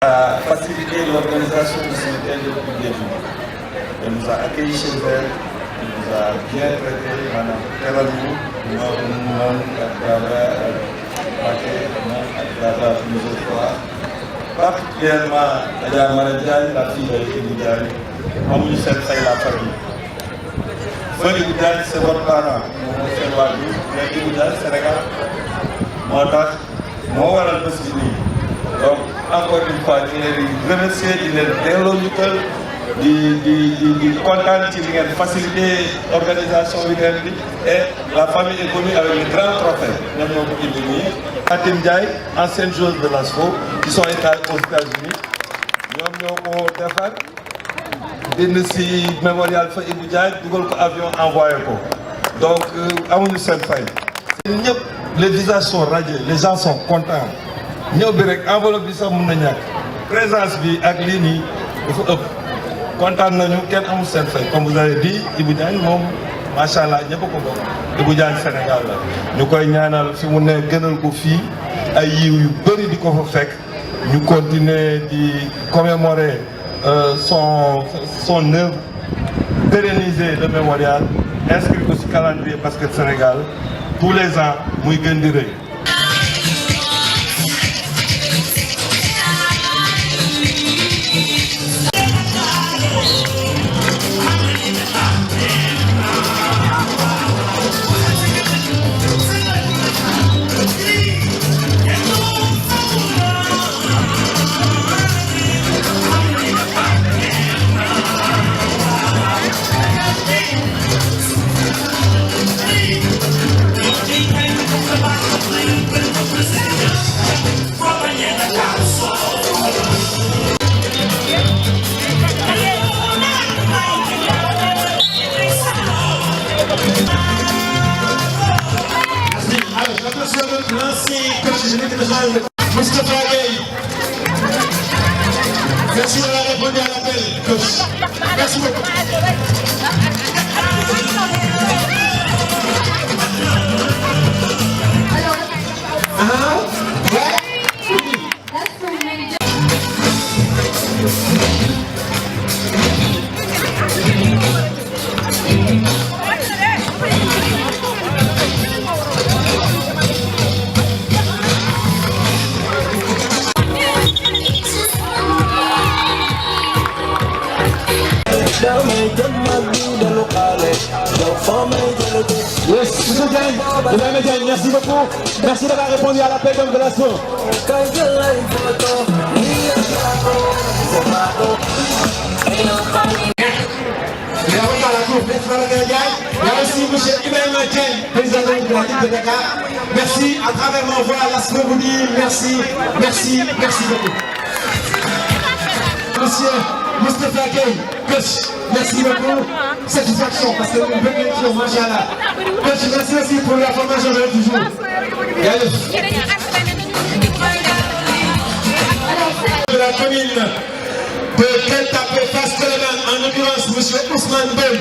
a facilité l'organisation de ce week-end depuis le début. Elle nous a accueillis chez elle, elle nous a bien traité, madame Teralou, moi, à travers plusieurs fois. Particulièrement Adja Maradiane, la fille de Iboudiane, comme nous sommes la famille. Feu Iboudiane, c'est votre parent, c'est Wadou, mais Iboudiane, Sénégal, moi, moi, je suis venu. Donc, encore une fois, je les remercie, je les délogicale, du content de faciliter l'organisation et la famille est venue avec le grand trophée. Nous avons venus. Fatim Ndiaye, ancienne joueuse de l'ASFO, qui sont aux États-Unis. Nous avons fait des mémorial fa Ibou Ndiaye, nous avons avion envoyé. Donc, nous sommes faits. Les visages sont radieux, les gens sont contents. Nous avons enveloppe de présence bi ak lini dafa ëpp kontaan nañu kenn amul seen fay comme vous avez dit Ibou Diagne moom macha allah ñëpp ko bokk Ibou Diagne Sénégal la ñu koy ñaanal fi mu ne gënal ko fii ay yiw yu bëri di ko fa fekk ñu continuer di commémorer son œuvre, pérenniser le mémorial, inscrire ko ci calendrier parce que Sénégal tous les ans muy gën di rëy. Moustapha Gueye, merci d'avoir répondu à l'appel, coach. Merci beaucoup. Yes, monsieur Diagne, merci beaucoup. Merci d'avoir répondu à l'appel de la source. Merci, monsieur Ibrahima Diagne, président de la Ligue de Dakar. Merci, à travers mon voix, la SNO vous dit merci, merci, merci beaucoup. Monsieur Moustapha Gueye, coach, merci beaucoup. Satisfaction, parce que vous venez de dire, machallah. Coach, merci aussi pour la formation de du jour. De la commune de Keltapé, Fass-Colobane, en l'occurrence, monsieur Ousmane Boy.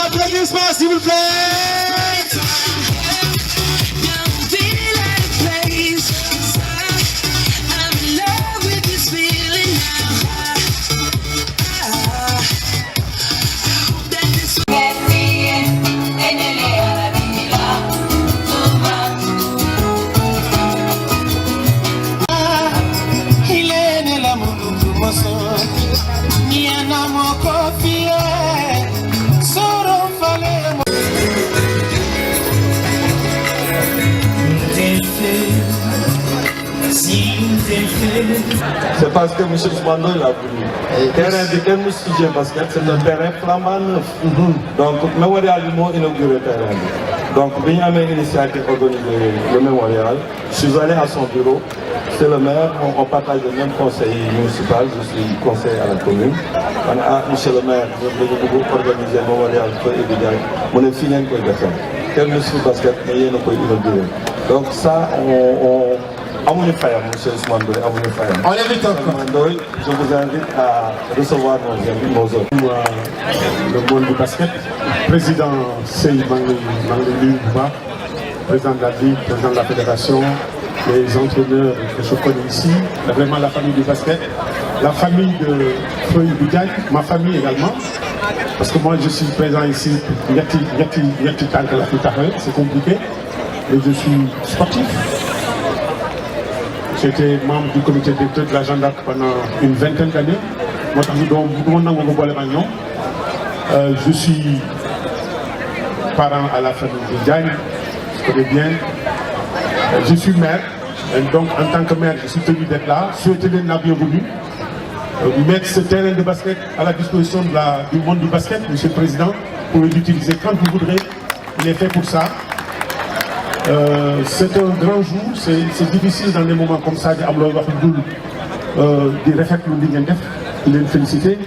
applaudissements, s'il vous plaît. C'est parce que M. Ousmane l'a voulu. Le terrain de Ken Moustique Basket, c'est un terrain flambant neuf. Donc, le mémorial du mot inauguré le terrain. Donc, bien une initiative organisée le mémorial. Je suis allé à son bureau. C'est le maire, on partage le même conseil municipal, je suis conseiller à la commune. On a, monsieur le maire, vous devez organiser le mémorial pour évidemment. On est fini pour le faire. Ken Moustique Basket, mais il y a inauguré. Donc, ça, on on est vite encore. Je vous invite à recevoir nos autres. Le monde du basket, président Sey Mangeli Bouba, président de la Ligue, président de la Fédération, les entraîneurs que je connais ici, vraiment la famille du basket, la famille de Feu Iboudiaï, ma famille également, parce que moi je suis présent ici, c'est compliqué, et je suis sportif. J'étais membre du comité directeur de la gendarmerie pendant une vingtaine d'années. Je suis parent à la famille de Diagne, je connais bien. Je suis maire, et donc en tant que maire, je suis tenu d'être là. Souhaitez-les n'a bien voulu. Mettre ce terrain de basket à la disposition du monde du basket, Monsieur le Président, pour l'utiliser quand vous voudrez. Il est fait pour ça. C'est un grand jour, c'est difficile dans des moments comme ça de les féliciter.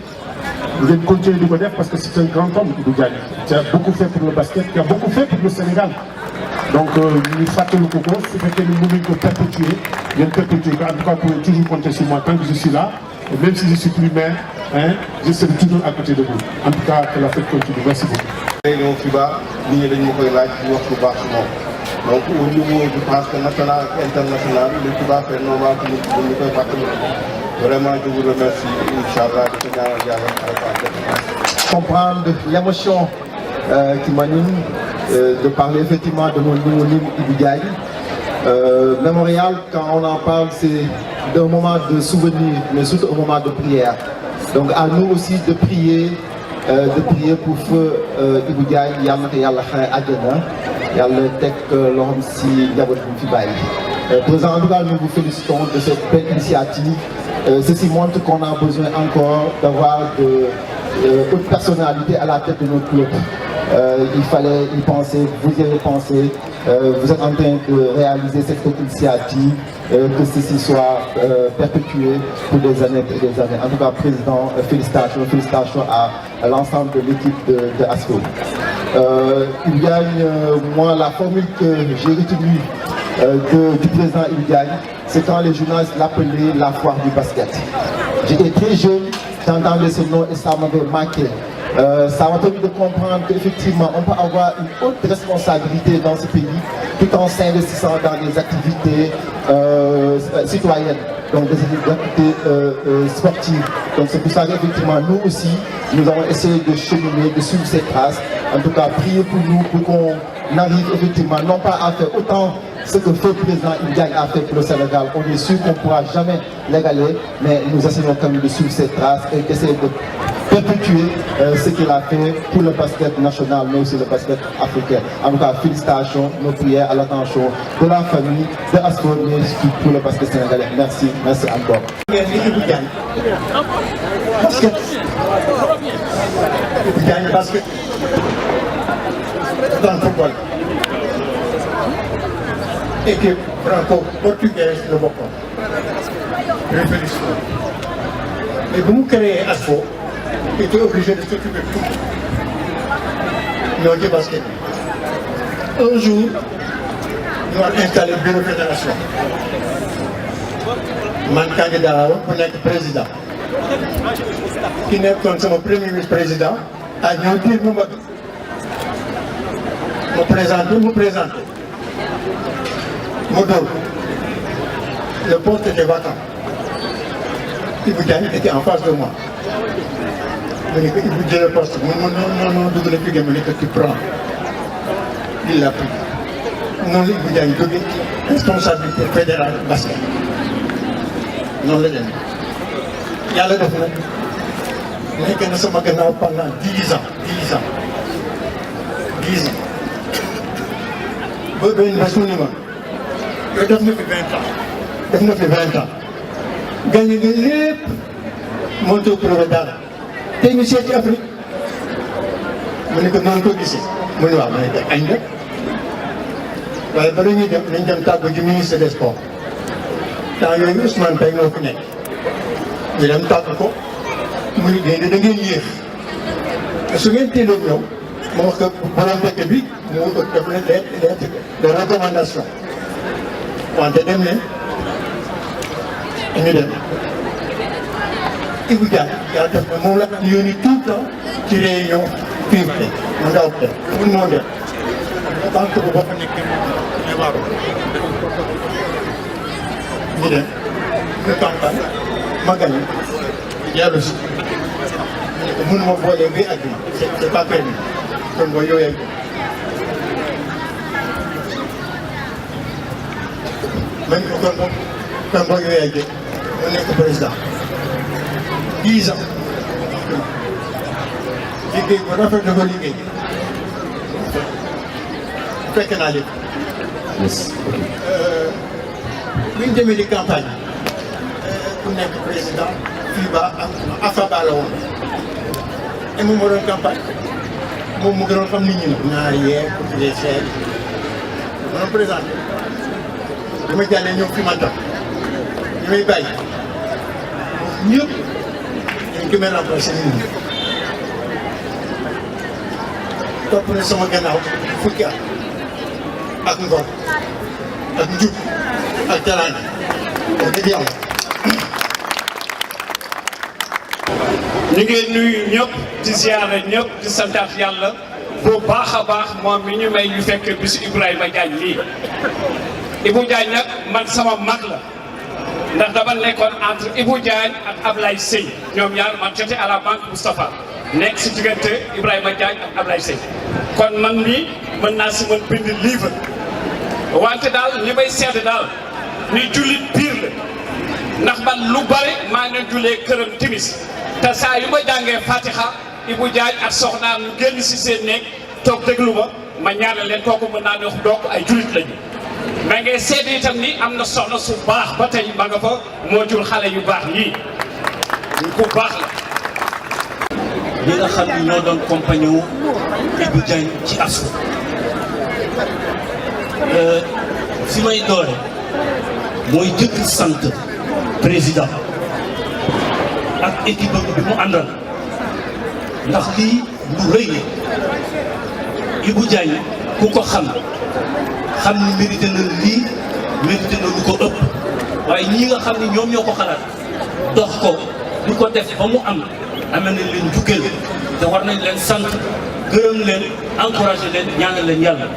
Vous êtes continuer de le faire parce que c'est un grand homme qui a beaucoup fait pour le basket, qui a beaucoup fait pour le Sénégal. Donc, nous faisons le concours, c'est que nous voulons perpétuer. En tout cas, vous pouvez toujours compter sur moi tant que je suis là. Et même si je suis plus maire, je serai toujours à côté de vous. En tout cas, que la fête continue. Merci beaucoup. Donc au niveau du transport national et international, le Cuba fait normal que nous partenaires. Vraiment, je vous remercie, Inch'Allah, de tenir comprendre l'émotion qui m'anime, de parler effectivement de mon homonyme Iboudiaï. Mémorial, quand on en parle, c'est d'un moment de souvenir, mais surtout un moment de prière. Donc à nous aussi de prier pour Feu Iboudiaï, Yalla Adjana. Yàlla teg loxoom si njaboot bi fi bàyyi. Président, en tout cas, nous vous félicitons de cette belle initiative. Ceci montre qu'on a besoin encore d'avoir de personnalités à la tête de notre club. Il fallait y penser, vous y avez pensé. Vous êtes en train de réaliser cette initiative, que ceci soit perpétué pour des années et des années. En tout cas, Président, félicitations à l'ensemble de l'équipe de ASCO. Il y a moi, la formule que j'ai retenue du président Iboudiaï, c'est quand les journalistes l'appelaient la foire du basket. J'étais très jeune, j'entendais ce nom et ça m'avait marqué. Ça m'a permis de comprendre qu'effectivement, on peut avoir une haute responsabilité dans ce pays tout en s'investissant dans des activités citoyennes, donc des activités sportives. Donc c'est pour ça qu'effectivement, nous aussi, nous avons essayé de cheminer, de suivre ces traces. En tout cas, priez pour nous, pour qu'on arrive effectivement, non pas à faire autant ce que fait le président Iboudiaï a fait pour le Sénégal. On est sûr qu'on ne pourra jamais l'égaler, mais nous essayons quand même de suivre ces traces et d'essayer de perpétuer ce qu'il a fait pour le basket national, mais aussi le basket africain. En tout cas, félicitations, nos prières à l'attention de la famille, de ASCO, mais aussi pour le basket sénégalais. Merci, merci encore. Basket. Dans le football. Équipe franco-portugaise de Bocon. Je les félicite. Et vous créez ASCO, il était obligé de s'occuper de tout. Nous avons dit basket. Un jour, nous avons installé le bureau de fédération. Man candidat pour être président. Qui n'est comme mon premier vice-président, a dit me présenter. Modo, le poste était vacant. Ibou Diagne était en face de moi. Je me dis que Ibou Diagne le poste. Non, double pied, que tu prends. Il l'a pris. Non, Ibou Diagne, responsabilité fédérale basket. Non, le donne. Il y a le document. Mais nous sommes pendant 10 ans. 10 ans. Vous avez une version minimum. Je vais devenir 20 ans. Gagner des lépp, monter au premier dara. T'es une chef d'Afrique. Je ne sais pas comment je sais. Je ne sais pas comment je sais. Je ne sais pas du ministre des Sports. Quand il y a eu Ousmane Paye, je ne sais pas. Je ne sais pas comment je sais. Je ne sais pas. Je ne sais pas. De recommandations. On te donne et nous donne. Et vous dites, il y a tout le temps qui réunion privée. On a opté. Tout le monde. Tant que vous avez une nous donne. Nous campagne. Ma gagne. Il y a le site. Nous ne pouvons pas les ver avec lui. Ce n'est pas permis. Comme vous voyez. Même quand on est président. 10 ans. Liggéey bu rafet dafa liggéey. Fekk naa lépp. bi ñu demee di campagne ku nekk président FIBA ak AFABA la woon. et moom moo doon campagne moom mu gënoon xam nit ñi nag. naar yeeg les chefs. ma doon présenté. bi ma jàllee ñoom fi ma tax. ñi may bàyyi. ñëpp dañ ko mel remplacé nit ñi. topp na sama gannaaw fukki at ak ngor ak njub ak teraanga wax dëgg yàlla. ñu ngi nuyu ñëpp di ziyaare ñëpp di santaat yàlla bu baax a baax moom mi ñu may ñu fekk bisu Ibrahima Diagne lii. Ibou Diagne nag man sama mag la ndax dama nekkoon entre Ibou Diagne ak Ablaye Seye ñoom ñaar man j'étais à la banque Moustapha nekk si diggante Ibrahima Diagne ak Ablaye Seye kon man mii mën naa si mën bind livre wante daal li may seede daal ni jullit biir la ndax man lu bare maa ngi jullee këram timis te saa yu ma jàngee Fatiha Ibou Diagne ak soxnaam ñu génn si seen néeg toog déglu ma ñaanal leen kooku mën naa ne wax donc ay jullit lañu. mais ngay seede itam ni am na soxna su baax ba tey ma nga fa moo jur xale yu baax yii ñu ko baax la. ñi nga xam ni ñoo doon compagnon Ibou Diagne ci ASFO fi may doore mooy jëkk sant président ak équipe bi mu àndal ndax lii lu rëy la Ibou Diagne ku ko xam ni mérité na lii mérité na lu ko ëpp waaye ñi nga xam ni ñoom ñoo ko xalaat dox ko lu ko def ba mu am amee nañ leen jukkeel te war nañ leen sant gërëm leen encouragé leen ñaanal leen yàlla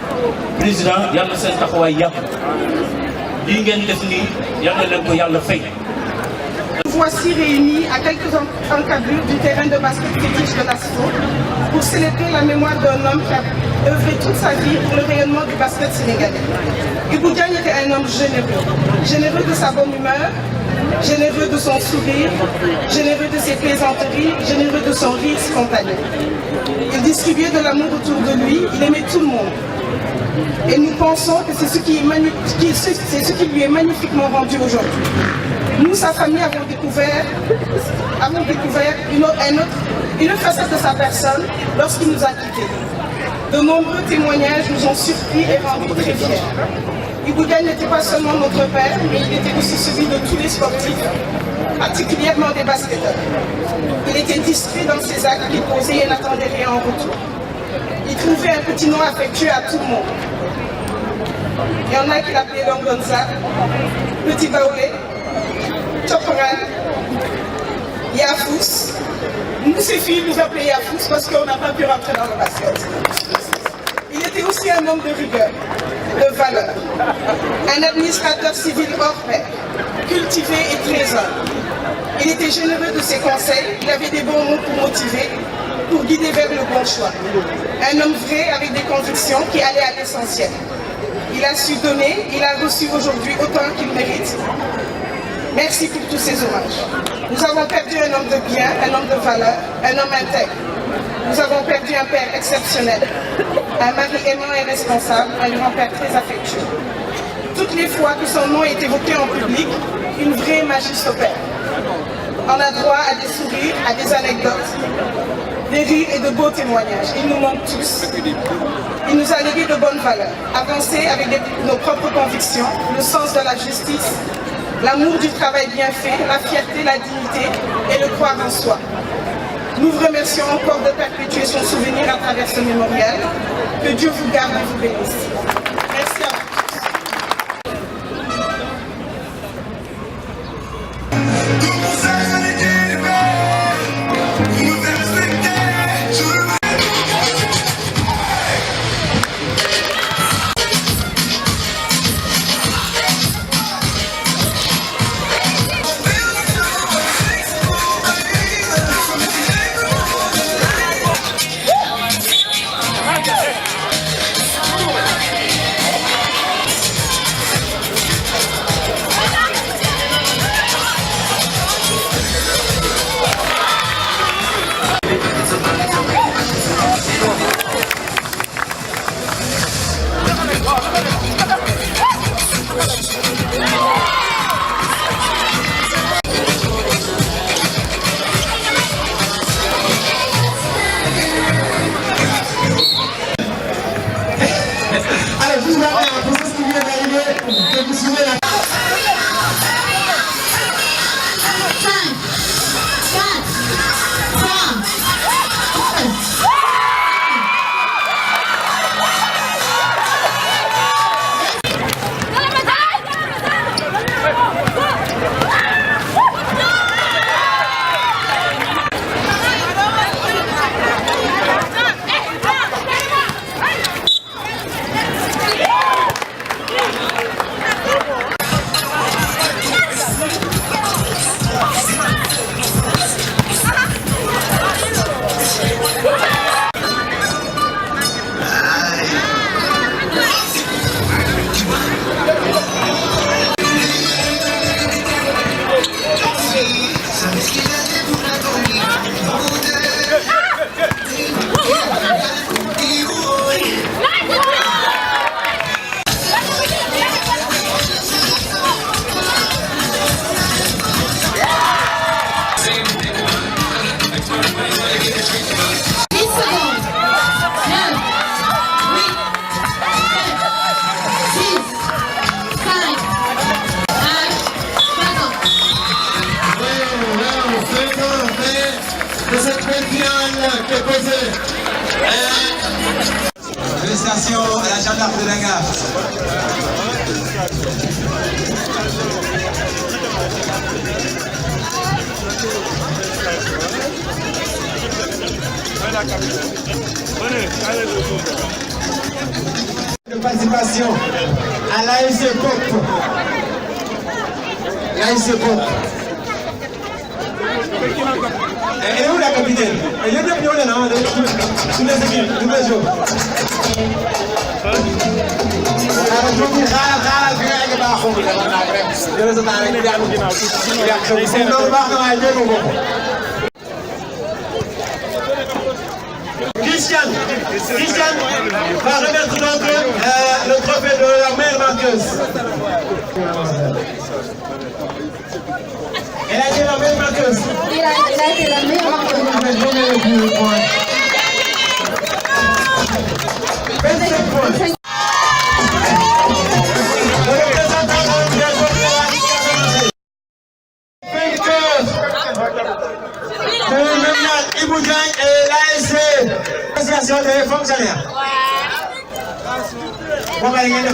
président yàlla seen taxawaay yàpp lii ngeen def nii yàlla leen ko yàlla fay. Voici réunis à quelques encablures du terrain de basket fétiche de l'ASFO pour célébrer la mémoire d'un homme qui a œuvré toute sa vie pour le rayonnement du basket sénégalais. Ibou Diagne était un homme généreux de sa bonne humeur, généreux de son sourire, généreux de ses plaisanteries, généreux de son rire spontané. Il distribuait de l'amour autour de lui, il aimait tout le monde. Et nous pensons que c'est ce qui lui est magnifiquement rendu aujourd'hui. Nous, sa famille, avons découvert une facette de sa personne lorsqu'il nous a quittés. De nombreux témoignages nous ont surpris et rendus très fiers. Ibou Diagne n'était pas seulement notre père, mais il était aussi celui de tous les sportifs, particulièrement des basketteurs. Il était discret dans ses actes, il posait et n'attendait rien en retour. Il trouvait un petit nom affectueux à tout le monde. Il y en a qui l'appelaient Longonza, Petit Baoulé, Chopran, Yafous. Nous, ces filles, nous appelaient Yafous parce qu'on n'a pas pu rentrer dans le basket. Il était était aussi un homme de rigueur, de valeur, un administrateur civil hors pair, cultivé et très humble. Il était généreux de ses conseils, il avait des bons mots pour motiver, pour guider vers le bon choix. Un homme vrai avec des convictions qui allaient à l'essentiel. Il a su donner, il a reçu aujourd'hui autant qu'il mérite. Merci pour tous ces hommages. Nous avons perdu un homme de bien, un homme de valeur, un homme intègre. Nous avons perdu un père exceptionnel, un mari aimant et responsable, un grand-père très affectueux. Toutes les fois que son nom est évoqué en public, une vraie magie s'opère. On a droit à des sourires, à des anecdotes, des rires et de beaux témoignages. Il nous manque tous. Il nous a légué de bonnes valeurs, avancer avec nos propres convictions, le sens de la justice, l'amour du travail bien fait, la fierté, la dignité et le croire en soi. Nous vous remercions encore de perpétuer son souvenir à travers ce mémorial. Que Dieu vous garde et vous bénisse. Merci à vous. Félicitations à la gendarme de Dakar. De participation à l'ASC Pop. L'ASC Pop. Elle est où la capitaine? Elle est bien plus haut là, tous les équipes, tous les jours. Christian va remettre donc le trophée de la meilleure marqueuse. Elle a été la meilleure marqueuse. Elle a été la meilleure marqueuse. 25 points. Ibou Diagne et l'ASC association des fonctionnaires. Bon, ben, il y a une